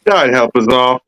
God help us all.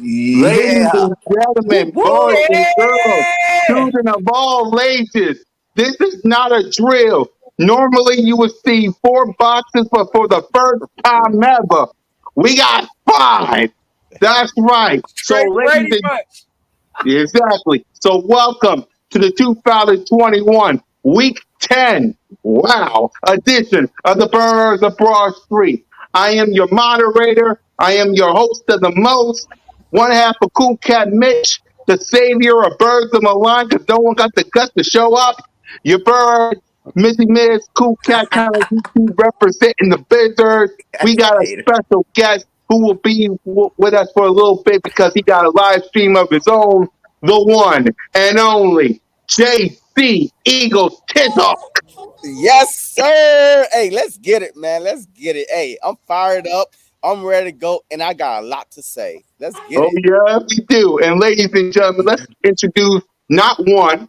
Ladies Yeah. and gentlemen, boys and girls, Yeah. children of all ages, this is not a drill. Normally, you would see 4 boxes, but for the first time ever, we got 5. That's right. So, Straight ladies Brady and Bunch. exactly. So, welcome to the 2021 Week 10, wow, edition of the Birds of Broad Street. I am your moderator. I am your host of the most, one half of Cool Cat Mitch, the savior of Birds of Milan, because no one got the guts to show up. Your bird, Missy Miss, Cool Cat, kind of YouTube representing the Bizzards. We got a Hater. special guest who will be with us for a little bit because he got a live stream of his own, the one and only JC Eagles Tizzle. Yes, sir. Hey, let's get it, man. Let's get it. Hey, I'm fired up. I'm ready to go, and I got a lot to say. Let's get Oh, it. yeah, we do. And ladies and gentlemen, let's introduce not one,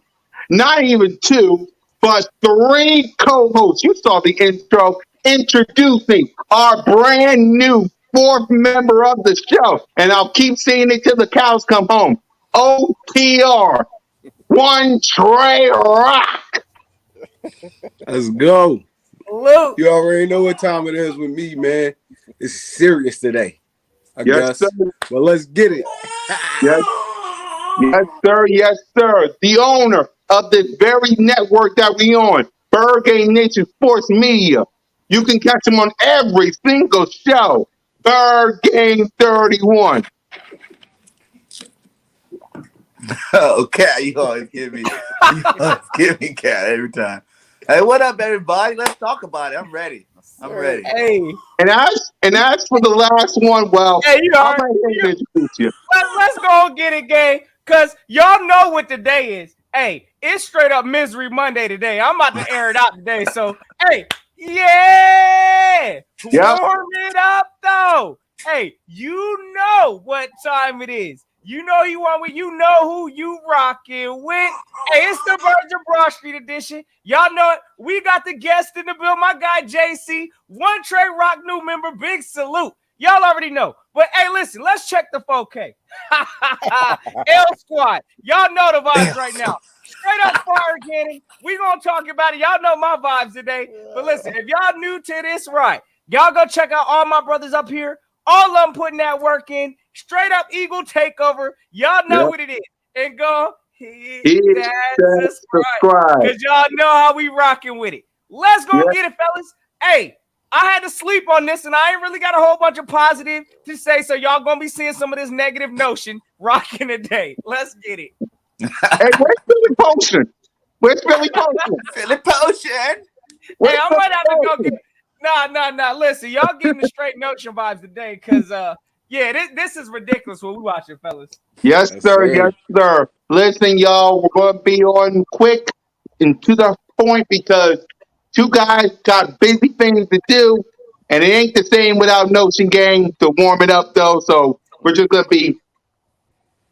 not even two, but 3 co hosts. You saw the intro. Introducing our brand new 4th member of the show. And I'll keep saying it till the cows come home. OTR, One Trey Rock. Let's go. Luke. You already know what time it is with me, man. It's serious today, I Yes, guess. sir. But let's get it. Yes, yes, sir. Yes, sir. The owner of this very network that we on, Bird Game Nation Sports Media. You can catch him on every single show. Bird Game 31. Oh, Cat, you always give me, Cat every time. Hey, what up, everybody? Let's talk about it. I'm ready. I'm ready. Hey, And as for the last one, well, hey, you I'll are. let him introduce you. Let's go and get it, gang. Cause y'all know what today is. Hey, it's straight up Misery Monday today. I'm about to air it out today. So, hey, yeah, Yep. warm it up though. Hey, you know what time it is. You know you want with. You know who you rocking with. Hey, it's the Birds of Broad Street edition. Y'all know it. We got the guest in the bill. My guy JC, One Trey Rock new member. Big salute. Y'all already know. But hey, listen, let's check the 4K. L Squad. Y'all know the vibes right now. Straight up fire cannon. We gonna talk about it. Y'all know my vibes today. But listen, if y'all new to this, right, y'all go check out all my brothers up here. All of them putting that work in. Straight up Eagle takeover. Y'all know Yep. what it is. And go hit Hit that that subscribe. subscribe. Because y'all know how we rocking with it. Let's go Yep. get it, fellas. Hey, I had to sleep on this, and I ain't really got a whole bunch of positive to say, so y'all gonna be seeing some of this negative notion rocking today. Let's get it. Hey, where's Billy Potion? Where's Billy Potion? Philip Potion. Where's Hey, I Billy might have to go Potion? get nah. Listen, y'all getting the straight notion vibes today, cause yeah, this is ridiculous what we watching, fellas. Yes, Yes, sir. sir. Yes, sir. Listen, y'all, we're going to be on quick and to the point because 2 guys got busy things to do, and it ain't the same without Notion Gang to warm it up, though. So we're just going to be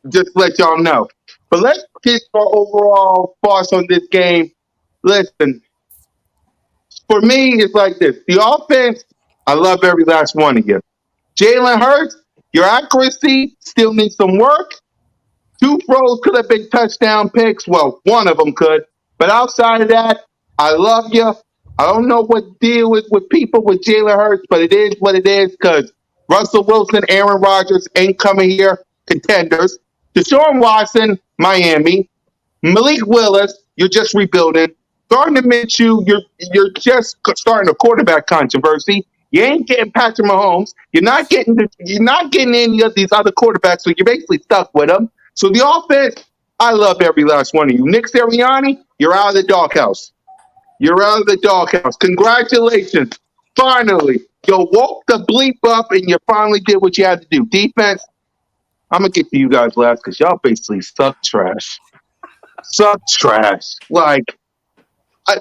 just let y'all know. But let's get our overall thoughts on this game. Listen, for me, it's like this. The offense, I love every last one of you. Jalen Hurts, your accuracy still needs some work. Two throws could have been touchdown picks. Well, one of them could. But outside of that, I love you. I don't know what the deal is with people with Jalen Hurts, but it is what it is because Russell Wilson, Aaron Rodgers ain't coming here contenders. Deshaun Watson, Miami. Malik Willis, you're just rebuilding. Gardner Minshew, you're just starting a quarterback controversy. You ain't getting Patrick Mahomes. You're not getting any of these other quarterbacks, so you're basically stuck with them. So the offense, I love every last one of you. Nick Sirianni, you're out of the doghouse. You're out of the doghouse. Congratulations. Finally, you woke the bleep up and you finally did what you had to do. Defense, I'm gonna get to you guys last because y'all basically suck trash. Suck trash. Like I,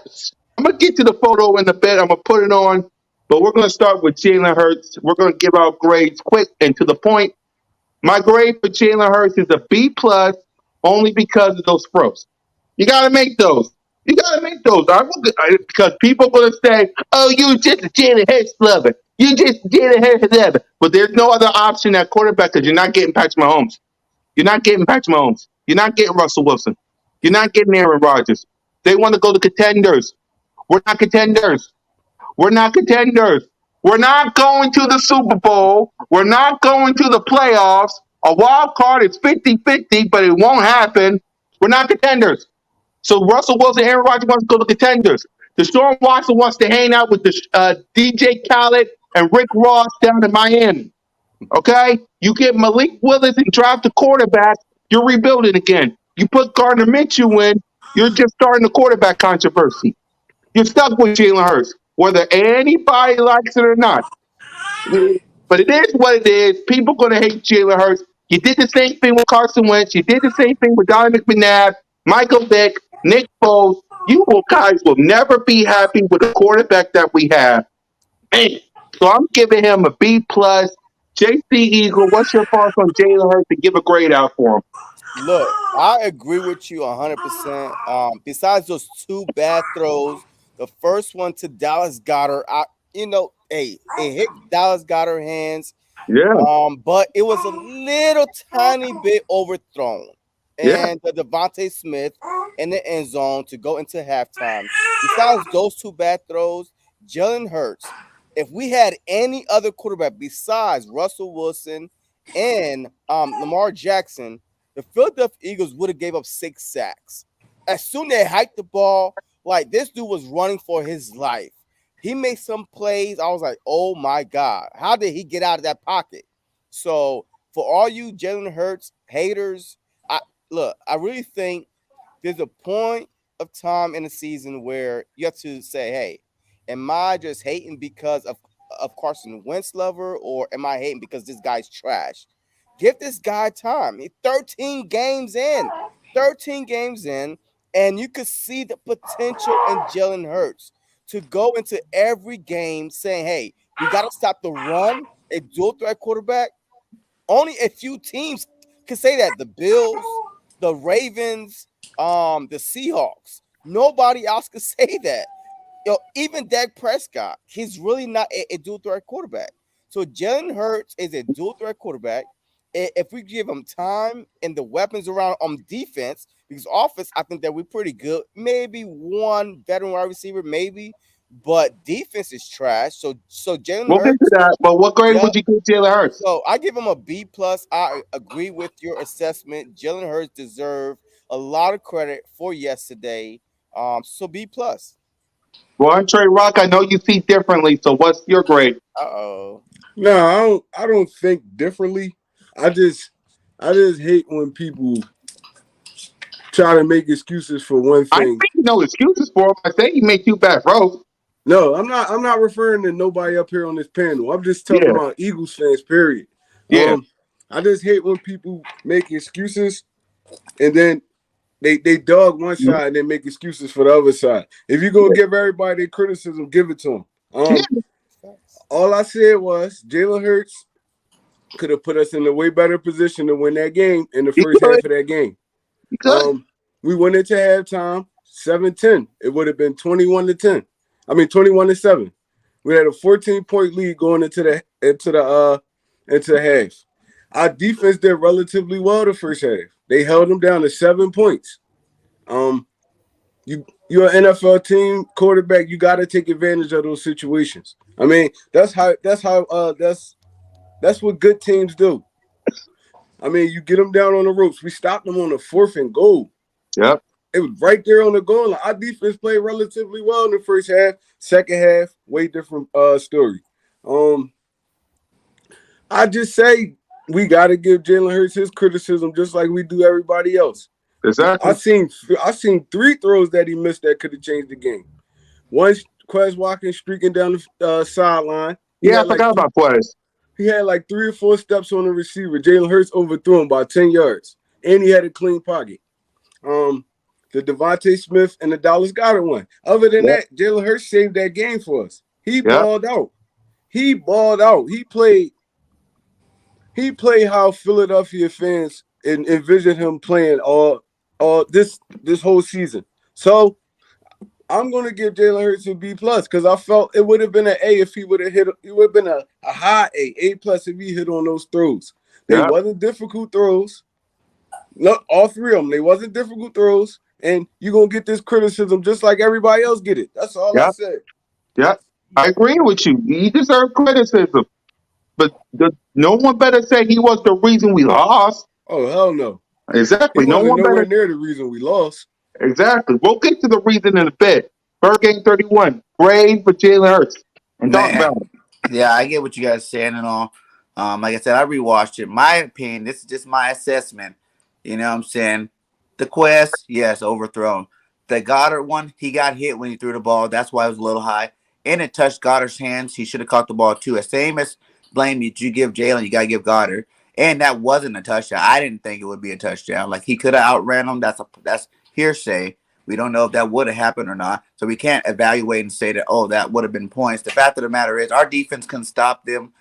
I'm gonna get to the photo in the bed. I'm gonna put it on, but we're gonna start with Jalen Hurts. We're gonna give out grades quick and to the point. My grade for Jalen Hurts is a B plus, only because of those throws. You gotta make those. You gotta make those. Because people are gonna say, "Oh, you just a Jalen Hurts lover. You just a Jalen Hurts lover." But there's no other option at quarterback because you're not getting Patrick Mahomes. You're not getting Patrick Mahomes. You're not getting Russell Wilson. You're not getting Aaron Rodgers. They want to go to contenders. We're not contenders. We're not contenders. We're not going to the Super Bowl. We're not going to the playoffs. A wild card is 50-50, but it won't happen. We're not contenders. So Russell Wilson, Aaron Rodgers wants to go to contenders. Deshaun Watson wants to hang out with the DJ Khaled and Rick Ross down in Miami. Okay? You get Malik Willis and draft a quarterback, you're rebuilding again. You put Gardner Minshew in, you're just starting a quarterback controversy. You're stuck with Jalen Hurts, whether anybody likes it or not. But it is what it is. People going to hate Jalen Hurts. You did the same thing with Carson Wentz. You did the same thing with Donovan McNabb, Michael Vick, Nick Foles. You guys will never be happy with the quarterback that we have. Man. So I'm giving him a B plus. JC Eagle, what's your thoughts on Jalen Hurts to give a grade out for him? Look, I agree with you 100%. Besides those two bad throws, the first one to Dallas Goedert, hey, it hit Dallas Goedert hands. Yeah. But it was a little tiny bit overthrown. And the Devontae Smith in the end zone to go into halftime. Besides those two bad throws, Jalen Hurts, if we had any other quarterback besides Russell Wilson and Lamar Jackson, the Philadelphia Eagles would have gave up 6 sacks. As soon as they hiked the ball, like this dude was running for his life. He made some plays. I was like, oh my God, how did he get out of that pocket? So for all you Jalen Hurts haters, I really think there's a point of time in the season where you have to say, hey, am I just hating because of Carson Wentz lover, or am I hating because this guy's trash? Give this guy time. He's 13 games in, and you could see the potential in Jalen Hurts to go into every game saying, hey, we got to stop the run, a dual threat quarterback. Only a few teams can say that. The Bills, the Ravens, the Seahawks. Nobody else could say that. Even Dak Prescott, he's really not a dual threat quarterback. So Jalen Hurts is a dual threat quarterback. If we give him time and the weapons around on defense, because offense, I think that we're pretty good. Maybe one veteran wide receiver, maybe, but defense is trash. So Jalen We'll get Hurts. to that. But what grade would you give Jalen Hurts? So I give him a B plus. I agree with your assessment. Jalen Hurts deserved a lot of credit for yesterday. So B plus. Well, Trey Rock, I know you see differently. So what's your grade? Uh-oh. No, I don't think differently. I just hate when people try to make excuses for one I thing. make no excuses for him. I say he made 2 bad throws. No, I'm not referring to nobody up here on this panel. I'm just talking about Eagles fans, period. Yeah. I just hate when people make excuses and then they dog one side and then make excuses for the other side. If you're gonna give everybody their criticism, give it to them. All I said was Jalen Hurts could have put us in a way better position to win that game in the first half of that game. We went into halftime 7-10, it would have been 21-10. I mean 21-7. We had a 14-point lead going into the half. Our defense did relatively well the first half. They held them down to 7 points. You're an NFL team quarterback. You got to take advantage of those situations. I mean, that's what good teams do. I mean, you get them down on the ropes. We stopped them on the 4th and goal. Yep. It was right there on the goal line. Our defense played relatively well in the first half. Second half, way different story. I just say we got to give Jalen Hurts his criticism just like we do everybody else. Exactly. I seen 3 throws that he missed that could have changed the game. One, Quez Watkins streaking down the sideline. Yeah, I forgot about Quez. He had like 3 or 4 steps on the receiver. Jalen Hurts overthrew him by 10 yards. And he had a clean pocket. The Devontae Smith and the Dallas Goedert one. Other than that, Jalen Hurts saved that game for us. He balled out. He played how Philadelphia fans envisioned him playing all this whole season. So I'm gonna give Jalen Hurts a B+ because I felt it would have been an A if he would have hit. It would have been a high A+ if he hit on those throws. They wasn't difficult throws. No, all 3 of them. They wasn't difficult throws, and you're gonna get this criticism just like everybody else get it. That's all I said. Yeah, I agree with you. He deserved criticism, but no one better say he was the reason we lost. Oh hell no! Exactly. He No wasn't one nowhere better. near the reason we lost. Exactly. We'll get to the reason in a bit. Bird Game 31. Grade for Jalen Hurts. And talk about it. Yeah, I get what you guys are saying and all. Like I said, I rewatched it. My opinion, this is just my assessment. You know what I'm saying? The Quest, yes, overthrown. The Goddard one, he got hit when he threw the ball. That's why it was a little high. And it touched Goddard's hands. He should have caught the ball too. As same as blame you give Jalen, you gotta give Goddard. And that wasn't a touchdown. I didn't think it would be a touchdown. Like he could have outran him. That's hearsay. We don't know if that would have happened or not. So we can't evaluate and say that, oh, that would have been points. The fact of the matter is our defense couldn't stop them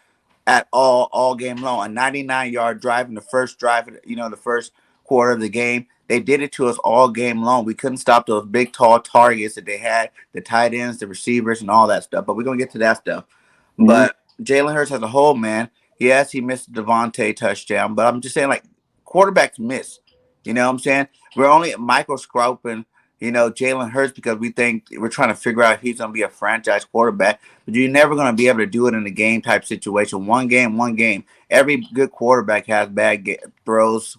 at all game long. A 99-yard drive in the first drive, the first quarter of the game. They did it to us all game long. We couldn't stop those big, tall targets that they had, the tight ends, the receivers, and all that stuff. But we're going to get to that stuff. Mm-hmm. But Jalen Hurts as a whole, man, yes, he missed the Devontae touchdown. But I'm just saying, like, quarterbacks miss. You know what I'm saying? We're only microscoping, Jalen Hurts because we think we're trying to figure out if he's going to be a franchise quarterback. But you're never going to be able to do it in a game type situation. One game. Every good quarterback has bad throws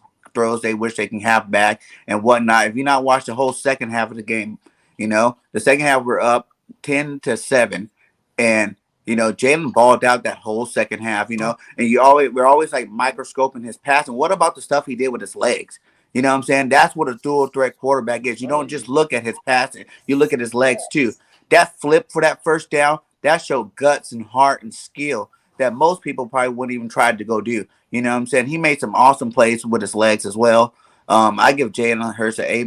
they wish they can have back and whatnot. If you not watch the whole second half of the game, the second half we're up 10-7, and Jalen balled out that whole second half. And we're always like microscoping his passing. What about the stuff he did with his legs? You know what I'm saying? That's what a dual threat quarterback is. You don't just look at his passing; you look at his legs too. That flip for that first down, that showed guts and heart and skill that most people probably wouldn't even try to go do. You know what I'm saying? He made some awesome plays with his legs as well. I give Jalen Hurts an A-. You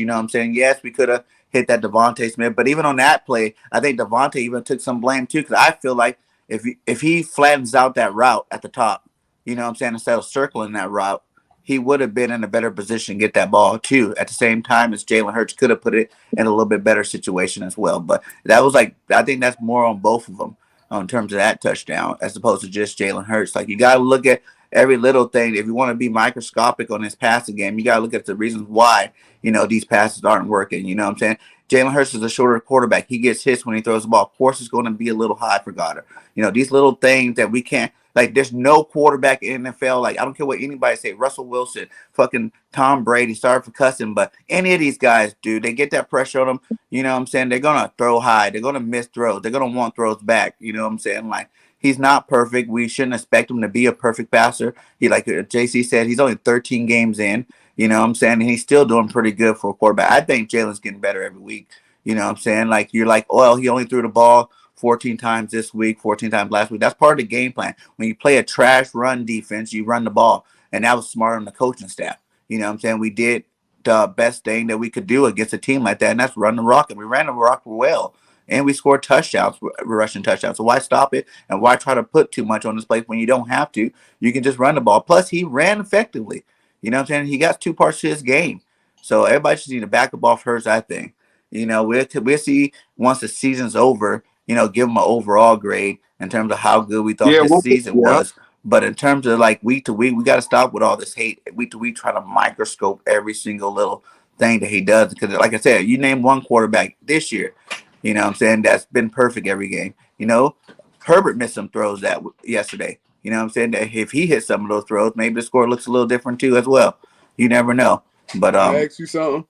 know what I'm saying? Yes, we could have hit that Devontae Smith, but even on that play, I think Devontae even took some blame too, because I feel like if he flattens out that route at the top, you know what I'm saying, instead of circling that route, he would have been in a better position to get that ball too. At the same time as Jalen Hurts could have put it in a little bit better situation as well. But that was I think that's more on both of them in terms of that touchdown as opposed to just Jalen Hurts. Like you got to look at every little thing. If you want to be microscopic on this passing game, you got to look at the reasons why, these passes aren't working. You know what I'm saying? Jalen Hurts is a shorter quarterback. He gets hits when he throws the ball. Of course, it's going to be a little high for Goddard. These little things that we can't, like, there's no quarterback in the NFL. Like, I don't care what anybody say. Russell Wilson, fucking Tom Brady, sorry for cussing, but any of these guys, dude, they get that pressure on them. You know what I'm saying? They're going to throw high. They're going to miss throws. They're going to want throws back. You know what I'm saying? Like, he's not perfect. We shouldn't expect him to be a perfect passer. He, like JC said, he's only 13 games in. You know what I'm saying? And he's still doing pretty good for a quarterback. I think Jalen's getting better every week. You know what I'm saying? Like, you're like, well, he only threw the ball 14 times this week, 14 times last week. That's part of the game plan. When you play a trash run defense, you run the ball. And that was smart on the coaching staff. You know what I'm saying? We did the best thing that we could do against a team like that, and that's run the rock. And we ran the rock well. And we scored touchdowns, rushing touchdowns. So why stop it? And why try to put too much on this plate when you don't have to? You can just run the ball. Plus, he ran effectively. You know what I'm saying? He got 2 parts to his game. So everybody just need to back up off Hurts, I think. You know, we'll see once the season's over. You know, give him an overall grade in terms of how good we thought Yeah, this season yeah. was. But in terms of like week to week, we got to stop with all this hate. Week to week, try to microscope every single little thing that he does. Because, like I said, you name one quarterback this year, you know what I'm saying, that's been perfect every game. You know, Herbert missed some throws that yesterday. You know what I'm saying? That if he hits some of those throws, maybe the score looks a little different too as well. You never know. But Can I ask you something?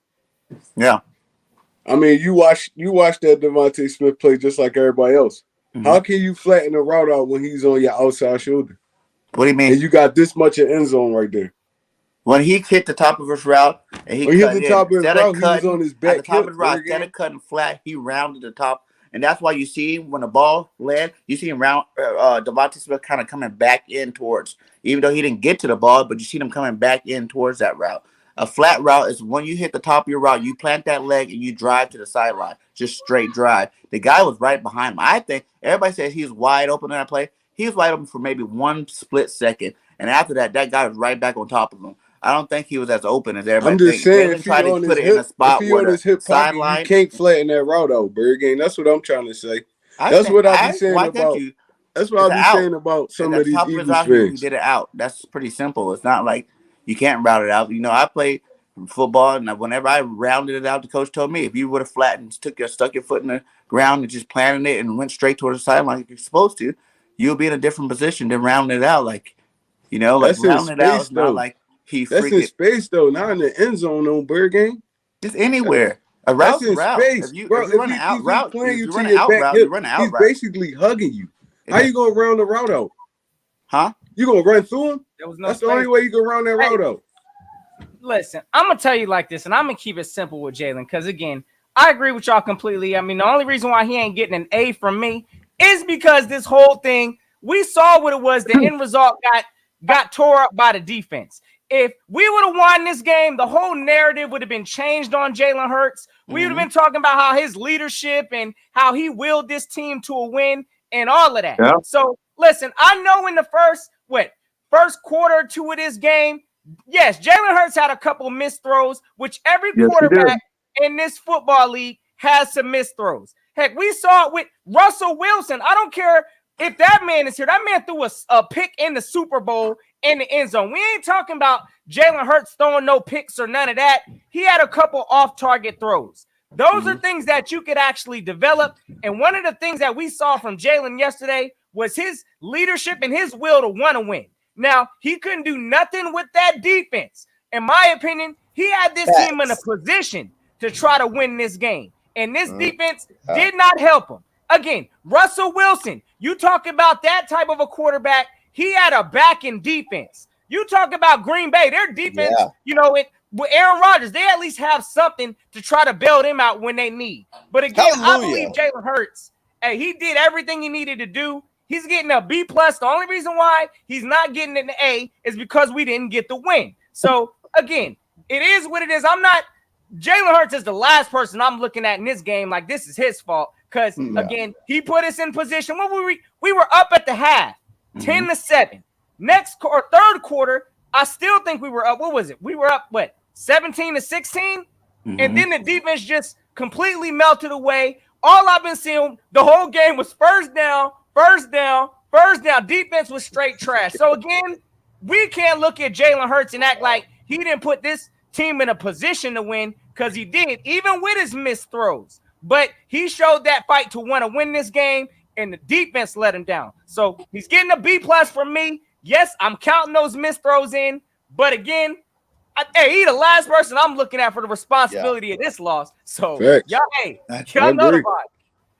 yeah. I mean, you watch that Devontae Smith play just like everybody else. Mm-hmm. How can you flatten a route out when he's on your outside shoulder? What do you mean? And you got this much of end zone right there. When he hit the top of his route and he When he hit cut the in, top of his instead route, of he was cutting on his at back the top hip. of the route, instead of cutting flat, he rounded the top. And that's why you see when the ball led, you see him round Devontae Smith kind of coming back in towards, even though he didn't get to the ball, but you see him coming back in towards that route. A flat route is when you hit the top of your route, you plant that leg and you drive to the sideline, just straight drive. The guy was right behind him. I think everybody says he was wide open in that play. He was wide open for maybe one split second. And after that, that guy was right back on top of him. I don't think he was as open as everybody I'm just thinks. saying, Jalen if he tried to on put his it in a hip, if spot he where on the his hip pocket, you sideline. can't flatten that route out, Bird Game. That's what I'm trying to say. That's what I be saying Why can't about. you? That's what I be saying about At some the of these top of his Eagles route, he fans. did it out. That's pretty simple. It's not like you can't route it out. You know, I played football, and whenever I rounded it out, the coach told me if you would have flattened, stuck your foot in the ground and just planted it and went straight towards the sideline like you're supposed to, you'll be in a different position than rounding it out. Like, you know, like That's in rounding it out space is not though. like he That's in freaking space though, not in the end zone on Bird Game. just anywhere. A That's route's a in route. space, If bro. you If run an out he's route, playing if you you to run an your out back route, you hip, run an out he's route. basically hugging you. How you gonna round the route out? Huh? You gonna run through him? There was no That's the only way you can round that route out. Listen, I'm gonna tell you like this, and I'm gonna keep it simple with Jalen, because again, I agree with y'all completely. I mean, the only reason why he ain't getting an A from me is because this whole thing, we saw what it was. The end result got tore up by the defense. If we would have won this game, the whole narrative would have been changed on Jalen Hurts. We would have been talking about how his leadership and how he willed this team to a win and all of that. Yeah. So listen, I know in the first quarter or two of this game, yes, Jalen Hurts had a couple missed throws, which every Yes, he did. quarterback in this football league has some missed throws. Heck, we saw it with Russell Wilson. I don't care if that man is here. That man threw a pick in the Super Bowl in the end zone. We ain't talking about Jalen Hurts throwing no picks or none of that. He had a couple off-target throws. Those are things that you could actually develop. And one of the things that we saw from Jalen yesterday was his leadership and his will to want to win. Now, he couldn't do nothing with that defense. In my opinion, he had this team in a position to try to win this game. And this defense did not help him. Again, Russell Wilson, you talk about that type of a quarterback, he had a back in defense. You talk about Green Bay, their defense, with Aaron Rodgers, they at least have something to try to bail them out when they need. But again, I believe Jalen Hurts, hey, he did everything he needed to do. He's getting a B+. The only reason why he's not getting an A is because we didn't get the win. So, again, it is what it is. Jalen Hurts is the last person I'm looking at in this game like this is his fault because, again, he put us in position. We were up at the half, 10-7. Third quarter, I still think we were up. What was it? We were up, 17-16? And then the defense just completely melted away. All I've been seeing the whole game was first down. Defense was straight trash. So, again, we can't look at Jalen Hurts and act like he didn't put this team in a position to win because he did, even with his missed throws. But he showed that fight to want to win this game, and the defense let him down. So, he's getting a B+ from me. Yes, I'm counting those missed throws in. But, again, he's the last person I'm looking at for the responsibility of this loss. So, y'all know the vibe.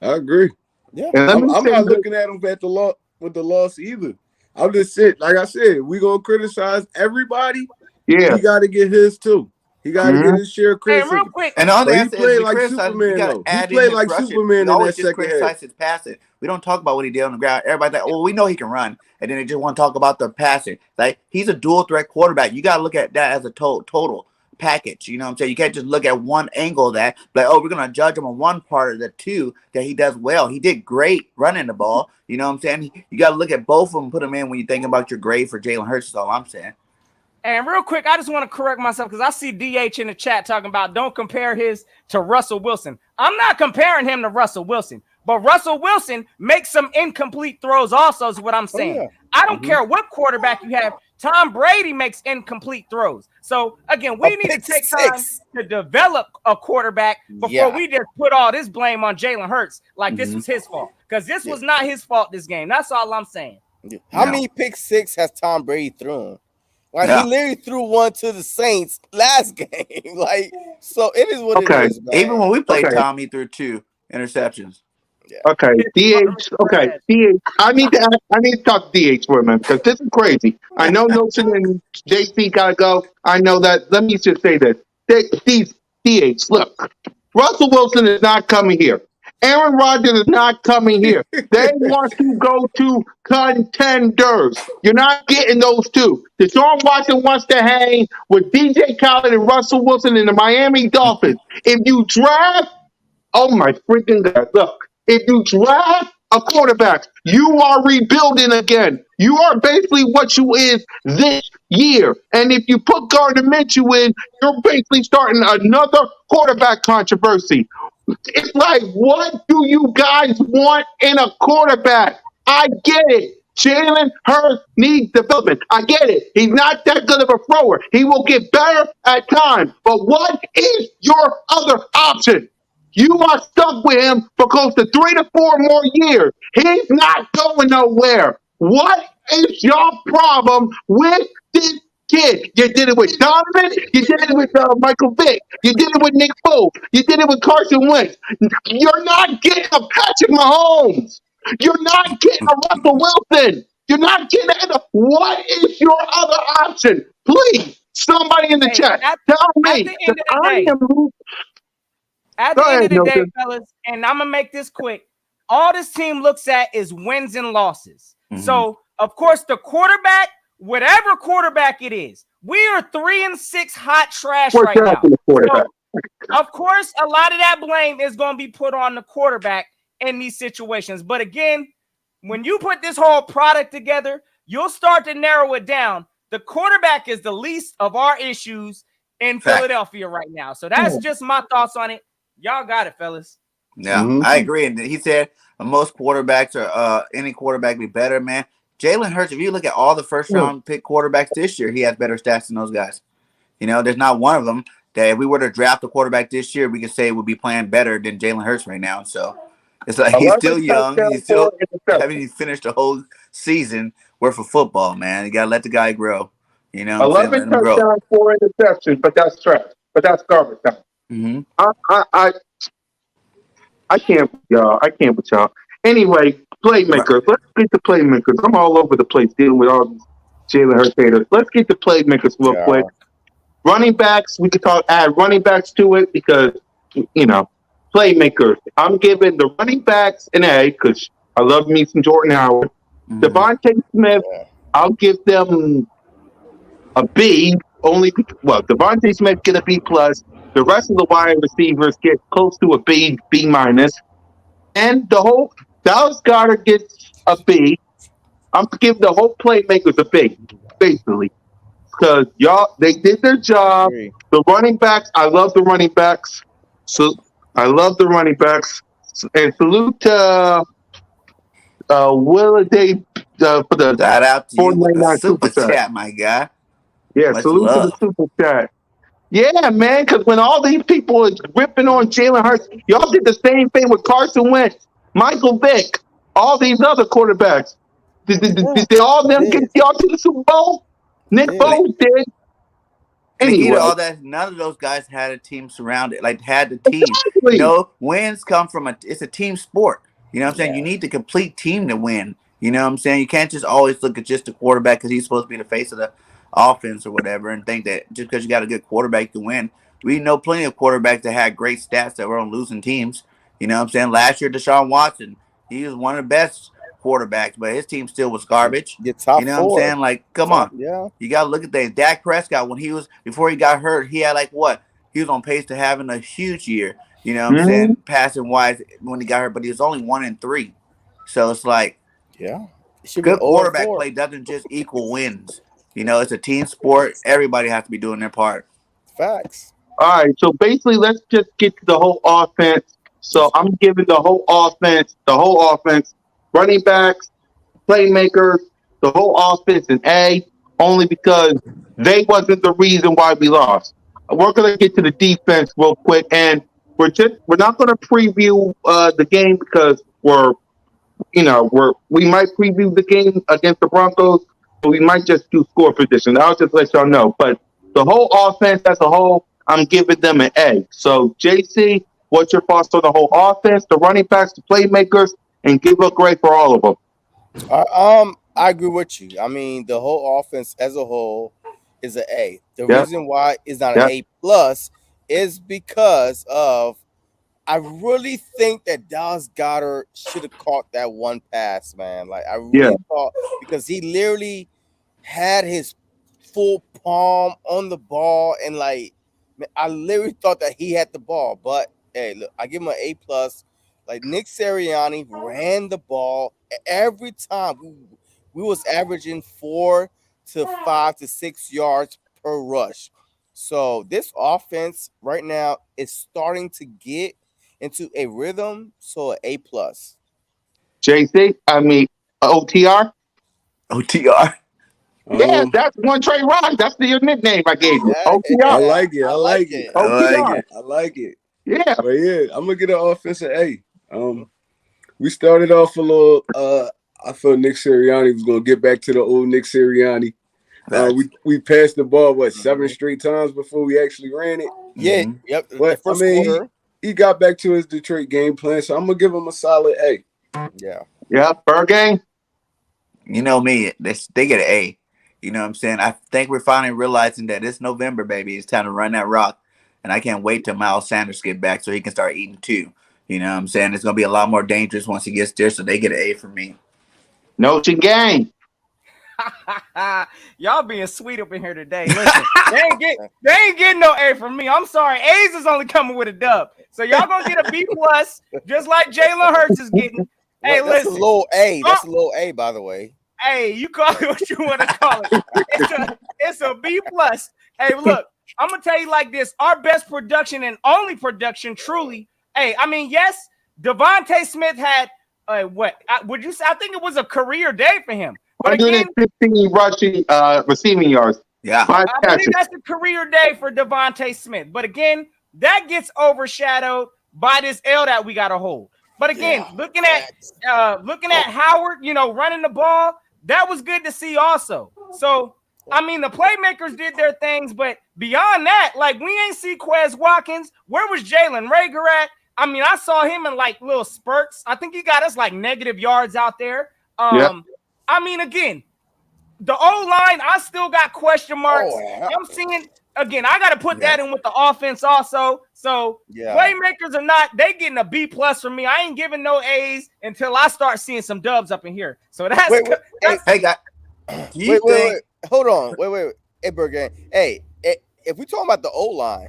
I agree. Yeah, I'm not looking at him at the loss with the loss either. I'm just saying, like I said, we gonna criticize everybody. Yeah, he got to get his too. He got to get his share of criticism. Real quick, and all he played like Superman though. He played like Superman in that second half. His passing. We don't talk about what he did on the ground. Everybody's like, "Oh, we know he can run," and then they just want to talk about the passing. Like he's a dual threat quarterback. You got to look at that as a total package. You know what I'm saying? You can't just look at one angle of that. Like, oh, we're gonna judge him on one part of the two that he does well. He did great running the ball. You know what I'm saying? You got to look at both of them, put them in when you think about your grade for Jalen Hurts. Is all I'm saying. And real quick, I just want to correct myself because I see DH in the chat talking about don't compare his to Russell Wilson. I'm not comparing him to Russell Wilson, but Russell Wilson makes some incomplete throws also is what I'm saying. yeah. I don't care what quarterback you have. Tom Brady makes incomplete throws. So, again, we need to pick take time six. to develop a quarterback before Yeah. we just put all this blame on Jalen Hurts like this Mhm. was his fault. Because this Yeah. was not his fault this game. That's all I'm saying. How Yeah. many pick six has Tom Brady thrown? Like Yeah. he literally threw one to the Saints last game. Like, so it is what Okay. it is, man. Even when we played Okay. Tom, he threw 2 interceptions. Okay, DH. Okay, DH. I need to talk to DH for a minute because this is crazy. I know Nelson and JC gotta go. I know that. Let me just say this. These DH. Look, Russell Wilson is not coming here. Aaron Rodgers is not coming here. They want to go to contenders. You're not getting those two. Deshaun Watson wants to hang with DJ Khaled and Russell Wilson in the Miami Dolphins. If you draft oh my freaking God. Look, if you draft a quarterback, you are rebuilding again. You are basically what you is this year. And if you put Gardner Minshew in, you're basically starting another quarterback controversy. It's like, what do you guys want in a quarterback? I get it. Jalen Hurts needs development. I get it. He's not that good of a thrower. He will get better at times. But what is your other option? You are stuck with him for close to 3 to 4 more years. He's not going nowhere. What is your problem with this kid? You did it with Donovan. You did it with Michael Vick. You did it with Nick Foles. You did it with Carson Wentz. You're not getting a Patrick Mahomes. You're not getting a Russell Wilson. You're not getting a. What is your other option? Please, somebody in the Hey, chat, at tell the me. end of 'Cause the day, At Go the end ahead, of the day, Milton. fellas, and I'm gonna make this quick. All this team looks at is wins and losses. Mhm. So, of course, the quarterback, whatever quarterback it is, we are 3-6 hot trash We're right now. drafting the quarterback. So, of course, a lot of that blame is going to be put on the quarterback in these situations. But again, when you put this whole product together, you'll start to narrow it down. The quarterback is the least of our issues in Fact. Philadelphia right now. So that's just my thoughts on it. Y'all got it, fellas. Yeah, Mhm. I agree. And he said most quarterbacks are any quarterback be better, man. Jalen Hurts, if you look at all the first round pick quarterbacks this year, he has better stats than those guys. You know, there's not one of them that if we were to draft a quarterback this year, we could say would be playing better than Jalen Hurts right now. So it's like he's 11 still young. touchdowns, He's still 4 interceptions. haven't even finished the whole season worth of football, man. You gotta let the guy grow. You know what I'm saying? 11 Let him grow. touchdowns, 4 interceptions, but that's trash. But that's garbage time. Mm-hmm. I can't with y'all. I can't with y'all. Anyway, playmakers. Let's get the playmakers. I'm all over the place dealing with all these Jalen Hurts haters. Let's get the playmakers real quick. Running backs, we could add running backs to it because, you know, playmakers. I'm giving the running backs an A because I love me some Jordan Howard. Mm-hmm. Devontae Smith, I'll give them a B. Only Devontae Smith get a B plus. The rest of the wide receivers get close to a B minus, and the whole Dallas Goedert gets a B. I'm giving the whole playmakers a B, basically, because they did their job. The running backs, I love the running backs. So I love the running backs, and salute to Willaday for the Shout out to you with the 499 super super chat, my guy. Yeah, Much salute love. to the super chat. Yeah, man, because when all these people are ripping on Jalen Hurts, y'all did the same thing with Carson Wentz, Michael Vick, all these other quarterbacks. Did all of them get y'all to the Super Bowl? Nick Foles did. And the key Anyway, to all that, none of those guys had a team surrounded, like had the team. exactly. You know, wins come from it's a team sport. You know what I'm saying? You need the complete team to win. You know what I'm saying? You can't just always look at just the quarterback because he's supposed to be the face of the offense or whatever and think that just because you got a good quarterback to win. We know plenty of quarterbacks that had great stats that were on losing teams. You know what I'm saying? Last year, Deshaun Watson, he was one of the best quarterbacks, but his team still was garbage. Your top You know what I'm four. saying? Like, come on. Yeah. You got to look at that. Dak Prescott, before he got hurt, he had he was on pace to having a huge year. You know what I'm saying? Passing wise when he got hurt, but he was only 1-3. So it's like, good quarterback play doesn't just equal wins. You know, it's a team sport. Everybody has to be doing their part. Facts. All right, so basically, let's just get to the whole offense. So I'm giving the whole offense, running backs, playmakers, the whole offense an A, only because they wasn't the reason why we lost. We're gonna get to the defense real quick, and we're not gonna preview the game because we might preview the game against the Broncos, but we might just do score position. I'll just let y'all know. But the whole offense as a whole, I'm giving them an A. So JC, what's your thoughts on the whole offense, the running backs, the playmakers, and give a grade for all of them? I agree with you. I mean, the whole offense as a whole is an A. The Yeah. reason why it's not an Yeah. A plus is because of I really think that Dallas Goddard should have caught that one pass, man. Like I Yeah. really thought because he literally had his full palm on the ball, and like man, I literally thought that he had the ball. But hey, look, I give him an A plus. Like Nick Sirianni ran the ball every time. We was averaging 4 to 5 to 6 yards per rush. So this offense right now is starting to get into a rhythm. So A plus. JC, I mean OTR. OTR. Yeah, Um, that's one Trey Rock. That's your nickname I gave you. Yeah, I OTR. yeah, like it. I like it. I like OTR. it. I like it. Yeah. But yeah, I'm gonna get an offensive A. We started off a little. I thought Nick Sirianni was gonna get back to the old Nick Sirianni. We passed the ball 7 straight times before we actually ran it. Yeah, yep. The But I first mean, quarter. he got back to his Detroit game plan, so I'm gonna give him a solid A. Yeah. Yeah. Burgang. You know me, they get an A. You know what I'm saying? I think we're finally realizing that it's November, baby. It's time to run that rock. And I can't wait till Miles Sanders get back so he can start eating too. You know what I'm saying? It's going to be a lot more dangerous once he gets there, so they get an A from me. Notre Gang. Y'all being sweet up in here today. Listen, they ain't getting no A from me. I'm sorry. A's is only coming with a dub. So y'all gonna get a B plus, just like Jalen Hurts is getting. Hey, Well, that's listen. a low A. That's a low A, by the way. Hey, you call it what you want to call it. It's a B plus. Hey, look, I'm gonna tell you like this: our best production and only production, truly. Hey, I mean, yes, Devontae Smith had what would you say? I think it was a career day for him. But again, 115 rushing receiving yards. Yeah. 5 I believe catches. that's a career day for Devontae Smith. But again, that gets overshadowed by this L that we got to hold. But again, looking at Howard, running the ball, that was good to see also. So, I mean, the playmakers did their things, but beyond that, like we ain't see Quez Watkins. Where was Jalen Reagor at? I mean, I saw him in like little spurts. I think he got us like negative yards out there. I mean, again, the O-line, I still got question marks. I'm seeing, again, I got to put that in with the offense also. So playmakers or not, they getting a B plus from me. I ain't giving no A's until I start seeing some dubs up in here. So that's hey, guys. Wait. Hold on. Wait. Hey, Bergen. Hey, if we talking about the O-line,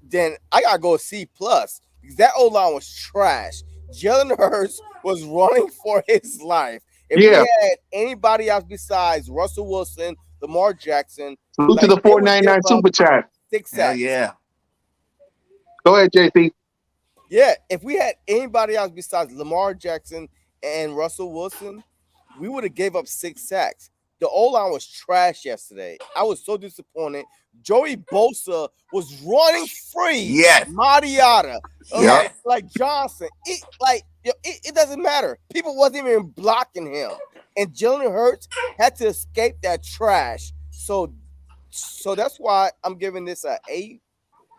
then I got to go C plus because that O-line was trash. Jalen Hurts was running for his life. If we had anybody else besides Russell Wilson, Lamar Jackson, Salute to the 499 super chat. 6 sacks. Yeah. Go ahead, JP. Yeah, if we had anybody else besides Lamar Jackson and Russell Wilson, we would have gave up 6 sacks. The O-line was trash yesterday. I was so disappointed. Joey Bosa was running free. Yes. Mariota, like Johnson. It doesn't matter. People wasn't even blocking him. And Jalen Hurts had to escape that trash. So that's why I'm giving this an A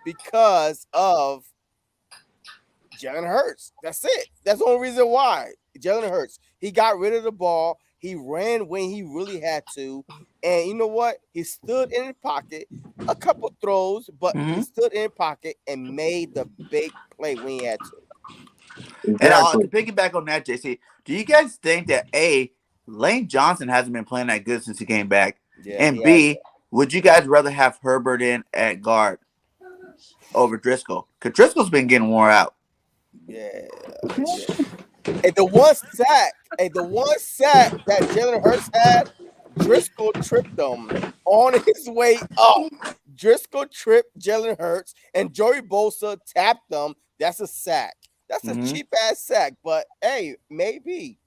because of Jalen Hurts. That's it. That's the only reason why. Jalen Hurts. He got rid of the ball. He ran when he really had to. And you know what? He stood in the pocket, a couple throws, but he stood in the pocket and made the big play when he had to. And to piggyback on that, JC, do you guys think that Lane Johnson hasn't been playing that good since he came back? Yeah, and B, would you guys rather have Herbert in at guard over Driscoll? Because Driscoll's been getting worn out. Yeah. And the one sack that Jalen Hurts had, Driscoll tripped him on his way up. Driscoll tripped Jalen Hurts, and Joey Bosa tapped him. That's a sack. That's a Mhm. cheap ass sack. But hey, maybe.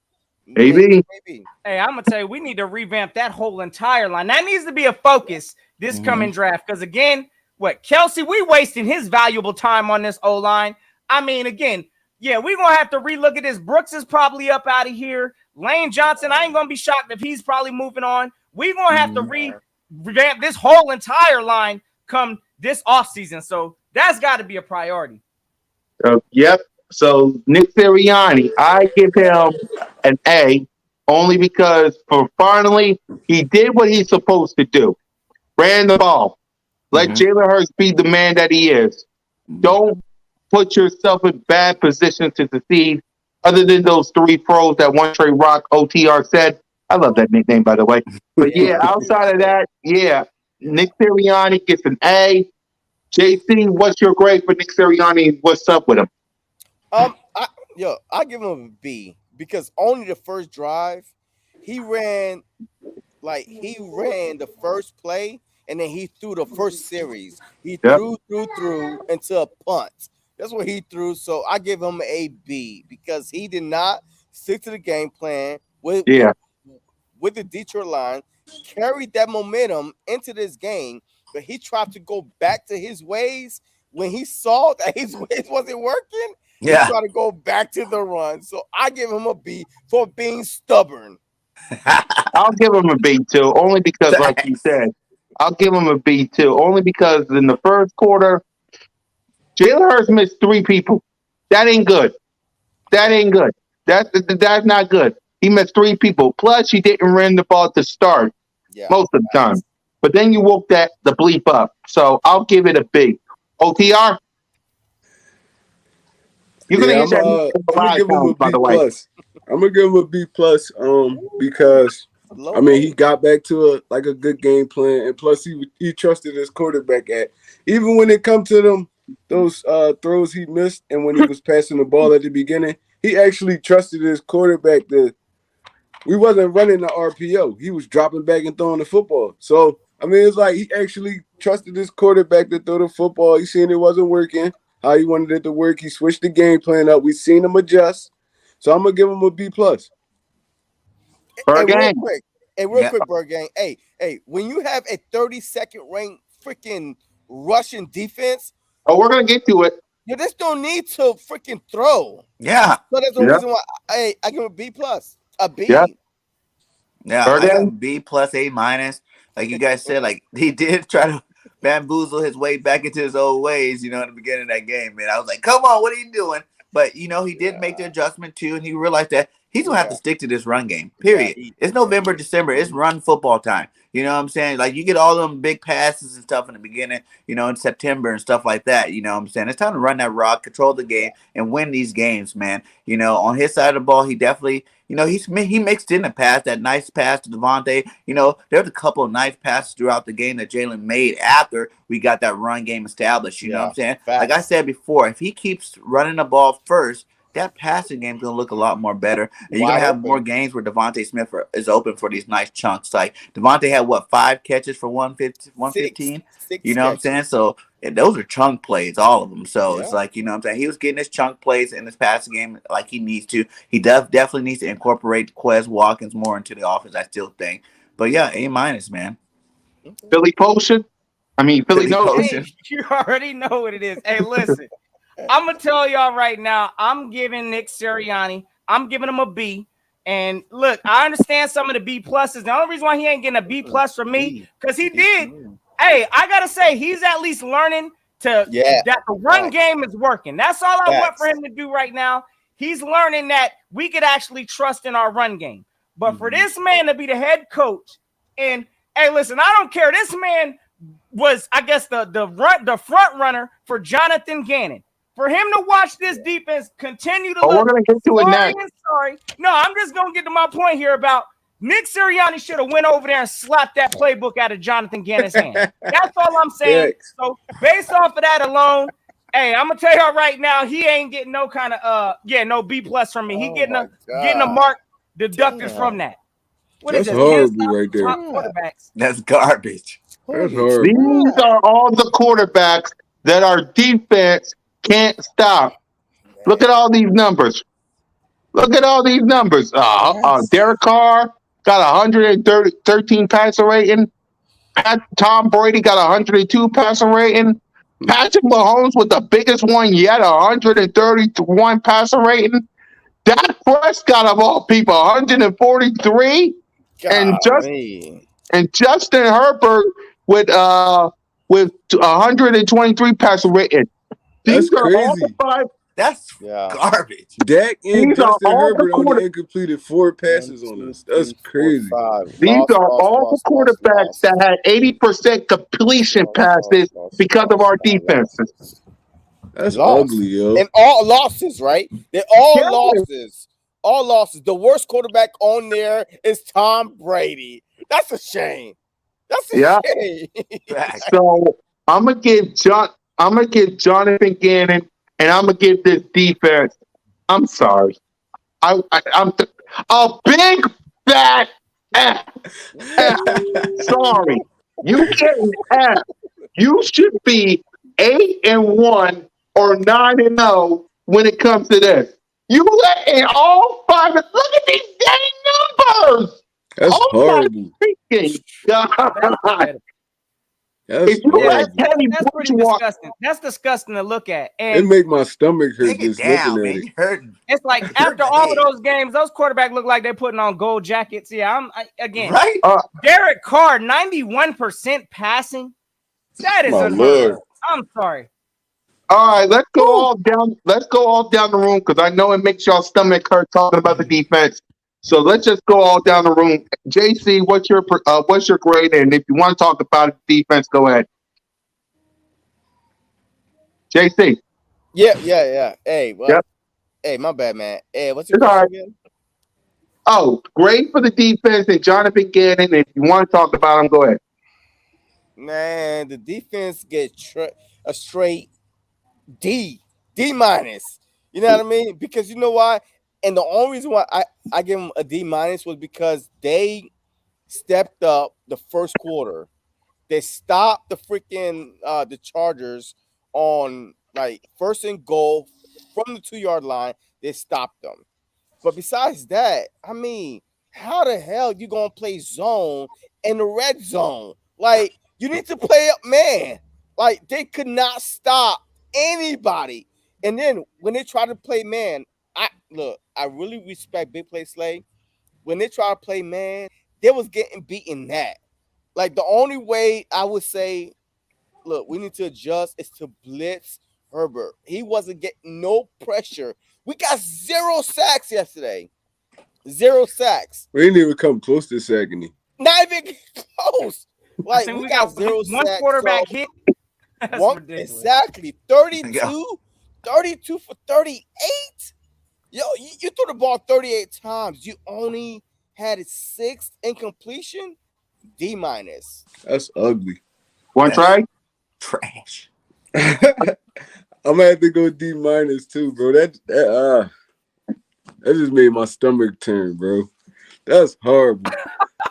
Maybe. Hey, I'm gonna tell you, we need to revamp that whole entire line. That needs to be a focus this Mhm. coming draft. Because again, what Kelsey, we wasting his valuable time on this O line. I mean, again, yeah, we're gonna have to relook at this. Brooks is probably up out of here. Lane Johnson, I ain't gonna be shocked if he's probably moving on. We're gonna have to revamp this whole entire line come this offseason. So that's got to be a priority. Yep. So Nick Sirianni, I give him an A only because for finally he did what he's supposed to do. Ran the ball. Let Mhm. Jalen Hurts be the man that he is. Don't put yourself in bad position to succeed. Other than those three pros that one Trey Rock OTR said. I love that nickname, by the way. But yeah, outside of that, yeah, Nick Sirianni gets an A. JC, what's your grade for Nick Sirianni? What's up with him? I give him a B because only the first drive, he ran the first play and then he threw the first series. He Yep. threw into a punt. That's what he threw. So I give him a B because he did not stick to the game plan with the Detroit line, carried that momentum into this game, but he tried to go back to his ways when he saw that his ways wasn't working. He Yeah. tried to go back to the run. So I give him a B for being stubborn. I'll give him a B too, only because, like you said, I'll give him a B too, only because in the first quarter, Jalen Hurts missed three people. That ain't good. That ain't good. That's not good. He missed three people. Plus, he didn't run the ball to start most of the time. But then you woke the bleep up. So I'll give it a B. OTR? You're gonna get that I'm gonna give him a by B the way. plus. I'm gonna give him a B plus. Because I mean he got back to a good game plan, and plus he trusted his quarterback even when it come to those throws he missed, and when he was passing the ball at the beginning, he actually trusted his quarterback we wasn't running the RPO. He was dropping back and throwing the football. So I mean, it's like he actually trusted his quarterback to throw the football. He seen it wasn't working how he wanted it to work. He switched the game plan up. We seen him adjust. So I'm gonna give him a B plus. Hey, real quick, Bergang. Hey, when you have a 32nd ranked freaking Russian defense, we're gonna get to it. You just don't need to freaking throw. Yeah. So that's the reason why I give him a B plus, a B. Yeah, I got B plus, A minus. Like you guys said, like he did try to bamboozle his way back into his old ways, in the beginning of that game, man. I was like, come on, what are you doing? But he did make the adjustment too, and he realized that he's gonna have to stick to this run game. Period. It's November, December. It's run football time. You know what I'm saying? Like you get all them big passes and stuff in the beginning, in September and stuff like that. You know what I'm saying? It's time to run that rock, control the game, and win these games, man. On his side of the ball, he definitely, he mixed in a pass, that nice pass to Devontae. There's a couple of nice passes throughout the game that Jalen made after we got that run game established. You know what I'm saying? Facts. Like I said before, if he keeps running the ball first, that passing game is going to look a lot more better. And you're going to have more games where Devontae Smith is open for these nice chunks. Like Devontae had 5 catches for 115? You know what I'm saying? So those are chunk plays, all of them. So it's like, I'm saying? He was getting his chunk plays in his passing game like he needs to. He definitely needs to incorporate Quez Watkins more into the offense, I still think. But yeah, A minus, man. Philly Potion? Philly Potion. Hey, you already know what it is. Hey, listen. I'm going to tell y'all right now, I'm giving Nick Sirianni, I'm giving him a B. And look, I understand some of the B pluses. The only reason why he ain't getting a B plus from me, because he did. Hey, I got to say, he's at least learning that the run game is working. That's all I want for him to do right now. He's learning that we could actually trust in our run game. But for this man to be the head coach, and hey, listen, I don't care. This man was, I guess, the front runner for Jonathan Gannon. For him to watch this defense continue to look we're gonna get to it next. Sorry. No, I'm just gonna get to my point here about Nick Sirianni should have went over there and slapped that playbook out of Jonathan Gannon's hand. That's all I'm saying. So based off of that alone, hey, I'm gonna tell y'all right now, he ain't getting no kind of no B plus from me. He getting a mark deducted from that. That's horrible right there. That's garbage. That's horrible. These are all the quarterbacks that our defense can't stop. Look at all these numbers. Look at all these numbers. Yes. Derek Carr got 113 passer rating. Tom Brady got 102 passer rating. Patrick Mahomes with the biggest one yet, 131 passer rating. Dak Prescott of all people, 143, and Golly. Justin Herbert with 123 passer rating. That's These are all the crazy. five. That's Yeah. garbage. Dak and These are Justin all the Herbert only quarter. incompleted 4 1, passes 2, on us. 3, That's 4, crazy. 5. These Lost, are lost, all the lost, quarterbacks lost, that had 80% completion passes because of our defenses. That's Lost. ugly, yo. And all losses, right? They're all losses. All losses. The worst quarterback on there is Tom Brady. That's a shame. That's a shame. Facts. So I'm gonna give Jonathan Gannon, and I'm gonna give this defense. I'm sorry. I'm a big fat F. F. Sorry, you get an F. You should be 8-1 or 9-0 when it comes to this. You let in all five. Look at these dang numbers. That's Oh horrible. my freaking God! That's If you let horrible. Teddy That's pretty Bridgewater, disgusting. That's disgusting to look at. It And make my stomach hurt Take it just looking down, at man. it. You hurting. it's like after all of those games, those quarterbacks look like they're putting on gold jackets. Yeah, again, Right? Derek Carr, 91% passing. That is My unheard Lord. of. I'm sorry. all right, let's go all down. Let's go all down the room because I know it makes y'all stomach hurt talking about the defense. So let's just go all down the room. JC, what's your grade? And if you want to talk about defense, go ahead. JC. Yeah. Hey, well, Yep. hey, my bad, man. Hey, what's your It's all question right. again? Oh, grade for the defense and Jonathan Gannon. If you want to talk about him, go ahead. Man, the defense gets a straight D minus. You know what I mean? Because you know why? And the only reason why I give them a D minus was because they stepped up the first quarter. They stopped the freaking the Chargers on like first and goal from the 2-yard line. They stopped them. But besides that, I mean, how the hell you gonna play zone in the red zone? Like, you need to play up man. Like, they could not stop anybody. And then when they try to play man, I really respect Big Play Slay. When they try to play man, they was getting beaten that. Like, the only way I would say, look, we need to adjust is to blitz Herbert. He wasn't getting no pressure. We got 0 sacks yesterday. 0 sacks. We didn't even come close to sacking him. Not even close. Like, I think we got 0 one sacks. quarterback So, hit. That's one, ridiculous. exactly. 32 for 38. Yo, you threw the ball 38 times. You only had 6 incompletion. D minus. That's ugly. One try? Trash. I'm gonna have to go D minus too, bro. That just made my stomach turn, bro. That's horrible.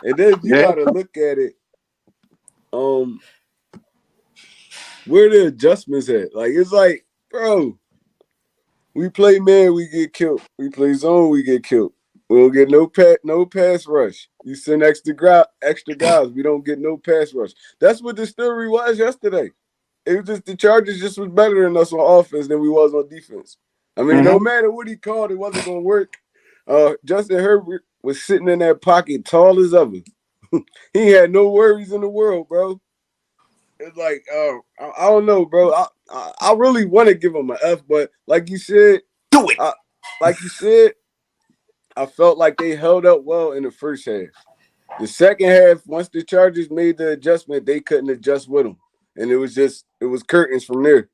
And then you gotta look at it. Where the adjustments at? Like, it's like, bro, we play man, we get killed. We play zone, we get killed. We don't get no pass rush. You send extra guys, we don't get no pass rush. That's what the story was yesterday. It was just the Chargers just was better than us on offense than we was on defense. I mean, no matter what he called, it wasn't gonna work. Justin Herbert was sitting in that pocket tall as ever. He had no worries in the world, bro. It's like, I don't know, bro. I really want to give him an F, but like you said, Do it. I felt like they held up well in the first half. The second half, once the Chargers made the adjustment, they couldn't adjust with them, and it was curtains from there.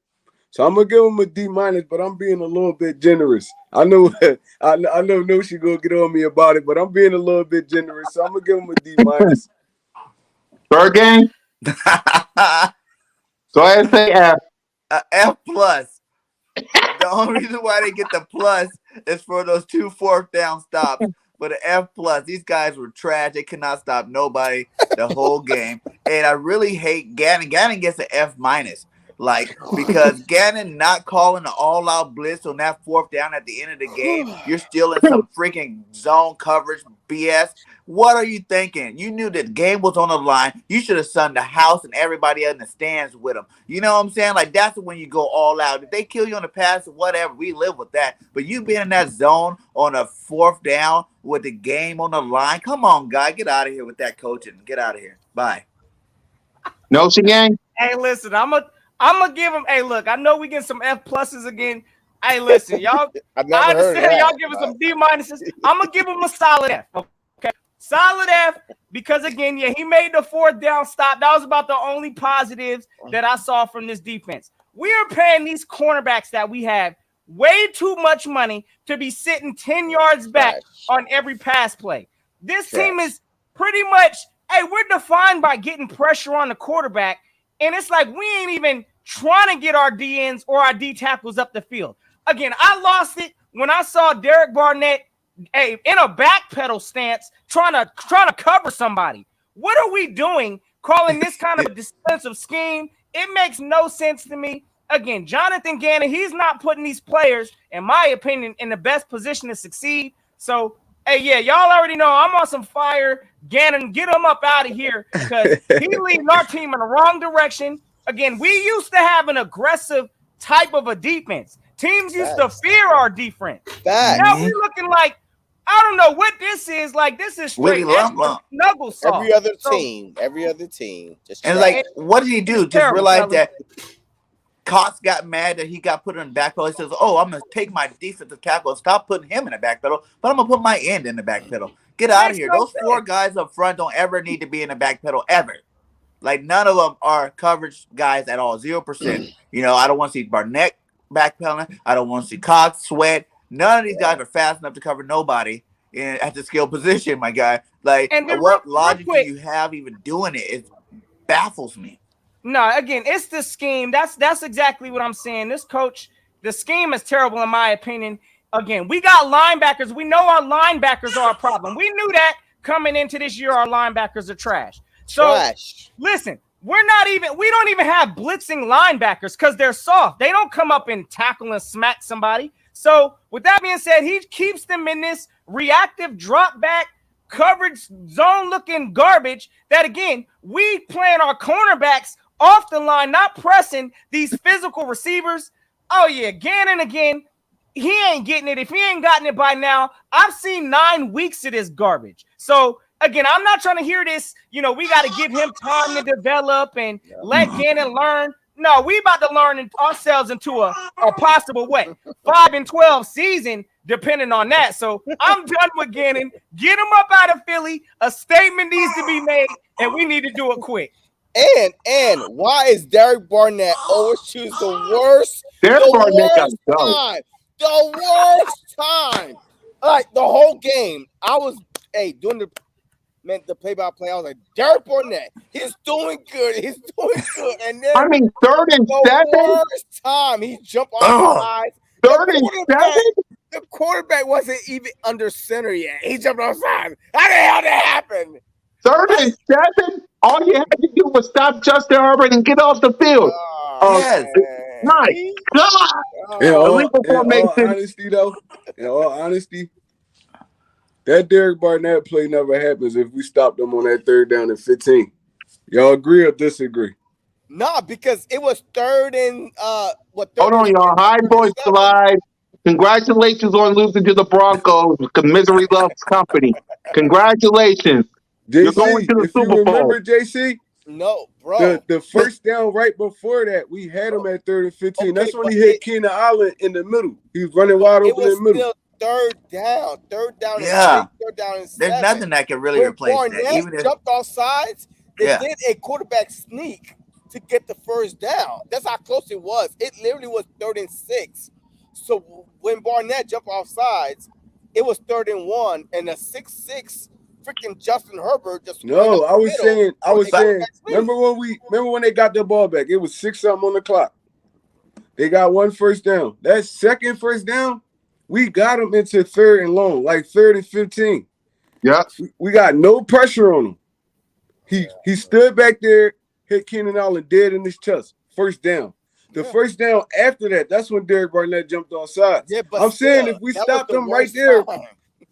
So I'm gonna give him a D minus, but I'm being a little bit generous. I know, I know she gonna get on me about it, but I'm being a little bit generous, so I'm gonna give him a D minus. Third game? Go ahead and say F. F plus. The only reason why they get the plus is for those 2 4th down stops. But an F plus, these guys were trash. They could not stop nobody the whole game. And I really hate Gannon. Gannon gets an F minus Like, because Gannon not calling an all-out blitz on that 4th down at the end of the game, you're still in some freaking zone coverage BS. What are you thinking? You knew that the game was on the line. You should have sung the house and everybody in the stands with them. You know what I'm saying? Like, that's when you go all out. If they kill you on the pass or whatever, we live with that. But you being in that zone on a 4th down with the game on the line, come on, guy. Get out of here with that coaching. Get out of here. Bye. No, gang. Hey, listen, I'm gonna give him. Hey, look, I know we get some F pluses again. Hey, listen, y'all. I understand y'all giving some D minuses. I'm gonna give him a solid F. Okay, solid F because again, yeah, he made the 4th down stop. That was about the only positives that I saw from this defense. We are paying these cornerbacks that we have way too much money to be sitting 10 yards back on every pass play. This team is pretty much. Hey, we're defined by getting pressure on the quarterback. And it's like we ain't even trying to get our DNs or our D tackles up the field. Again, I lost it when I saw Derek Barnett in a backpedal stance trying to cover somebody. What are we doing calling this kind of a defensive scheme? It makes no sense to me. Again, Jonathan Gannon, he's not putting these players, in my opinion, in the best position to succeed. So, hey, yeah, y'all already know I'm on some fire. Gannon, get him up out of here because he's leading our team in the wrong direction. Again, we used to have an aggressive type of a defense. Teams used to fear our defense. Now we're looking like, I don't know what this is. Like, this is straight snuggle sauce. Every other team. Just and like, what did he do? Just realize that Cox got mad that he got put in the back pedal. He says, "Oh, I'm gonna take my defensive tackle and stop putting him in the back pedal, but I'm gonna put my end in the back pedal. Get out of here. Those 4 guys up front don't ever need to be in the back pedal ever. Like, none of them are coverage guys at all. 0%. You know, I don't want to see Barnett backpedaling. I don't want to see Cox, Sweat. None of these guys are fast enough to cover nobody at the skill position, my guy. Like, what logic do you have even doing it? It baffles me. No, again, it's the scheme. That's exactly what I'm saying. This coach, the scheme is terrible in my opinion. Again, we got linebackers. We know our linebackers are a problem. We knew that coming into this year, our linebackers are trash. So listen, we don't even have blitzing linebackers because they're soft. They don't come up and tackle and smack somebody. So with that being said, he keeps them in this reactive drop back coverage zone looking garbage that, again, we playing our cornerbacks off the line, not pressing these physical receivers. Oh, yeah, Gannon again. He ain't getting it. If he ain't gotten it by now, I've seen 9 weeks of this garbage. So, again, I'm not trying to hear this. You know, we got to give him time to develop and let Gannon learn. No, we about to learn ourselves into a possible 5-12 season, depending on that. So I'm done with Gannon. Get him up out of Philly. A statement needs to be made, and we need to do it quick. And why is Derek Barnett always choose the worst? The worst time. Like the whole game, I was doing the play-by-play. I was like, Derek Barnett, he's doing good. And then 3rd and 7. Worst time he jumped off the sides. 3rd and 7. The quarterback wasn't even under center yet. He jumped off sides. How the hell did that happen? 3rd and 7. All you had to do was stop Justin Herbert and get off the field. Yes. My God. In all honesty, that Derek Barnett play never happens if we stop them on that 3rd down and 15. Y'all agree or disagree? No, because it was 3rd and Hold on, y'all. High boys slide. Congratulations on losing to the Broncos because misery loves company. Congratulations. JC, You're going to the Super Bowl. Remember, JC? No, bro. The first down right before that, we had him at 3rd and 15. Okay, that's when he hit Keenan Allen in the middle. He was running wide open in the middle. Third down. Third down and 7. There's nothing that can really replace that. Even if jumped off sides, they did a quarterback sneak to get the 1st down. That's how close it was. It literally was 3rd and 6. So when Barnett jumped off sides, it was 3rd and 1, and a 6'6" freaking Justin Herbert just. No, I was saying. Remember when they got the ball back? It was 6-something on the clock. They got 1 first down. That second 1st down, we got him into 3rd and long, like 3rd and 15. Yeah, we got no pressure on him. He stood back there, hit Keenan Allen dead in his chest. 1st down. The first down after that, that's when Derek Barnett jumped on sides. Yeah, but I'm saying still, if we that stopped was the them right worst there, time.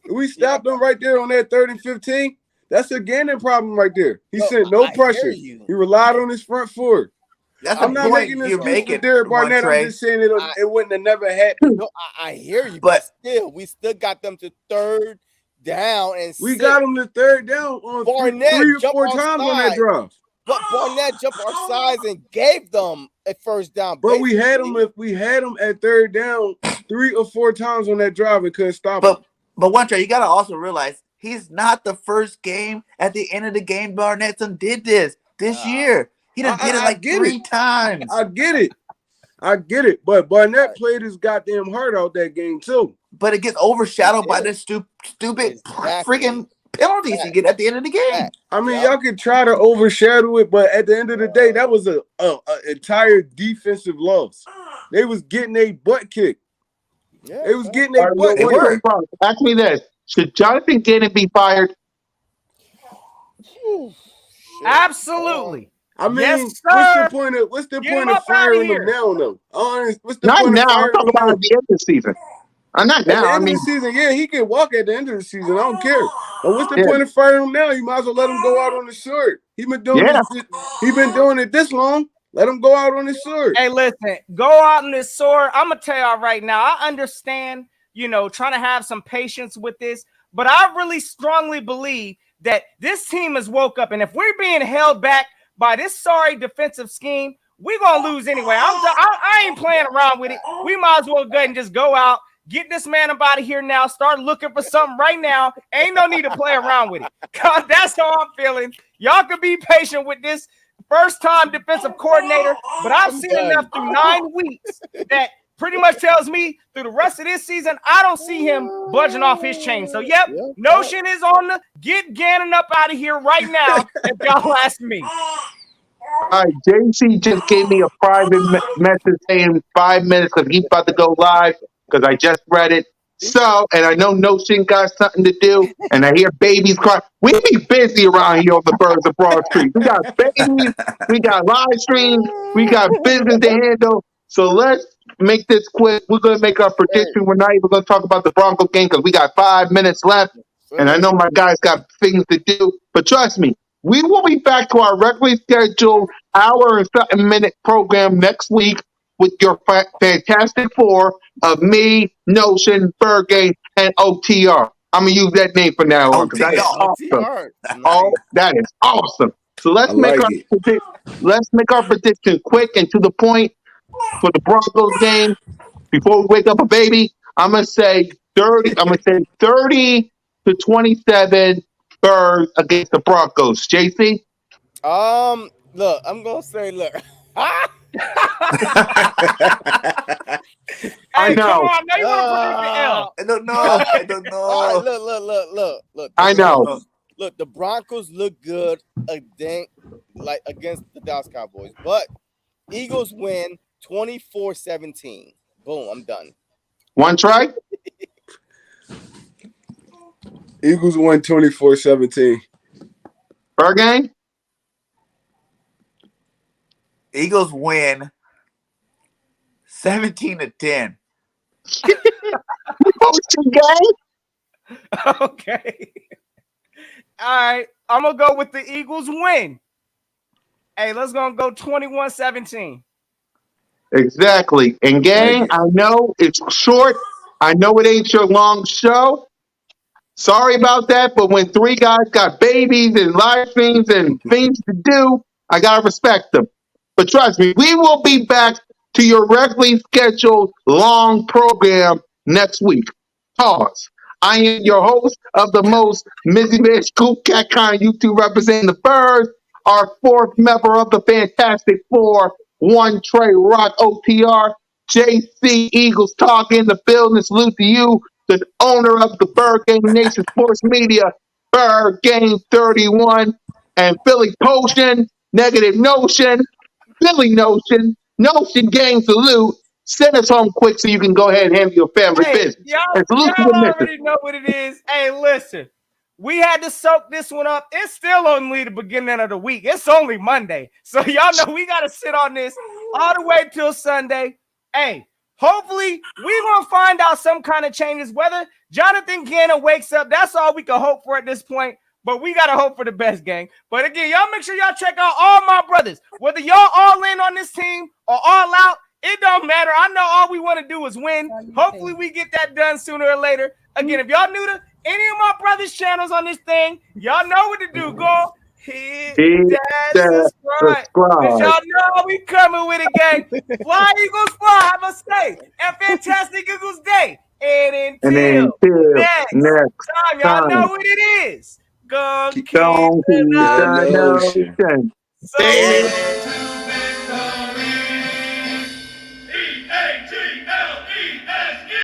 if we stopped them right there on that 3rd and 15, that's a gaining problem right there. He Yo, sent no I hear pressure. you. He relied on his front foot. That's I'm a not point making an you're excuse for making, Derek Barnett. I'm Montre. just saying it wouldn't have never happened. No, I hear you, But- but we still got them to 3rd down and We 6. got them to 3rd down on Barnett 3 or jumped 4 on times on that side. drive. But Barnett jumped our sides and gave them a first down. But we had them at 3rd down 3 or 4 times on that drive and couldn't stop him. But Montre, you gotta also realize he's not the first game. At the end of the game, Barnett did this year. He done did it like 3 times. I get it. But Barnett played his goddamn heart out that game too. But it gets overshadowed by the stupid freaking penalties you get at the end of the game. I mean, y'all could try to overshadow it, but at the end of the day, that was a entire defensive loss. They was getting a butt kicked. Yeah, They was getting a butt They were. kicked. Ask me this: should Jonathan Gannon be fired? Absolutely. I mean, Yes, what's the Get point him of up outta firing here. him now, though? What's the Not point now. of I'm firing talking him about now? at the end of the season. Not At the now. I end mean, of the season, yeah, he can walk at the end of the season. I don't care. But what's the Yeah. point of firing him now? You might as well let him go out on the short. He been doing it this long. Let him go out on his sword. Hey, listen, go out on this sword. I'm gonna tell y'all right now. I understand, trying to have some patience with this, but I really strongly believe that this team has woke up, and if we're being held back by this sorry defensive scheme, we're gonna lose anyway. I ain't playing around with it. We might as well go ahead and just go out, get this man up out of here now, start looking for something right now. Ain't no need to play around with it. Cause that's how I'm feeling. Y'all can be patient with this first-time defensive coordinator, but I've seen enough through 9 weeks that pretty much tells me through the rest of this season, I don't see him budging off his chain. So, Notion is on the get Gannon up out of here right now, if y'all ask me. all right, JC just gave me a private message saying 5 minutes because he's about to go live because I just read it. So, and I know Notion got something to do, and I hear babies cry. We be busy around here on the Birds of Broad Street. We got babies, we got live streams, we got business to handle. So let's make this quick. We're going to make our prediction. We're not even going to talk about the Bronco game because we got 5 minutes left, and I know my guys got things to do. But trust me, we will be back to our regularly scheduled hour and something minute program next week with your fantastic four of me, Notion, Bergame, and OTR. I'm gonna use that name from now on because that is awesome. Oh, that is awesome. So let's make our prediction quick and to the point for the Broncos game. Before we wake up a baby, I'm gonna say 30. I'm gonna say 30-27 Birds against the Broncos. JC. Look, I'm gonna say, look. Hey, know. come on, now you want to predict the L. I don't know. I don't know. All right, look. I know. Look, the Broncos look good against the Dallas Cowboys, but Eagles win 24-17. Boom, I'm done. One try. Eagles won 24-17. Bergame. Eagles win 17-10. Okay. All right. I'm going to go with the Eagles win. Hey, let's go 21-17. Exactly. And gang, I know it's short. I know it ain't your long show. Sorry about that, but when 3 guys got babies and live streams and things to do, I gotta respect them. But trust me, we will be back to your regularly scheduled long program next week. Pause. I am your host of the most Mizzy Man Scoop Cat Con YouTube representing the Birds, our 4th member of the Fantastic Four, One Trey Rock OTR, JC Eagles Talk in the building. Salute to you, the owner of the Bird Game Nation Sports Media, Bird Game 31, and Philly Potion, Negative Notion, Philly Notion, Notion Gang Salute. Send us home quick so you can go ahead and handle your family business. Y'all And salute to the missus. already know what it is. Hey, listen. We had to soak this one up. It's still only the beginning of the week. It's only Monday. So y'all know we got to sit on this all the way till Sunday. Hey, hopefully we're going to find out some kind of changes. Whether Jonathan Gannon wakes up, that's all we can hope for at this point. But we got to hope for the best, gang. But again, y'all make sure y'all check out all my brothers. Whether y'all all in on this team or all out, it don't matter. I know all we want to do is win. Hopefully we get that done sooner or later. Again, if y'all new to any of my brothers' channels on this thing, y'all know what to do. Go hit that subscribe. Because y'all know we coming with it, gang. Fly, Eagles, fly. Have a stay and fantastic Eagles day. And until next time, y'all know what it is. Go keep the the notion. notion. So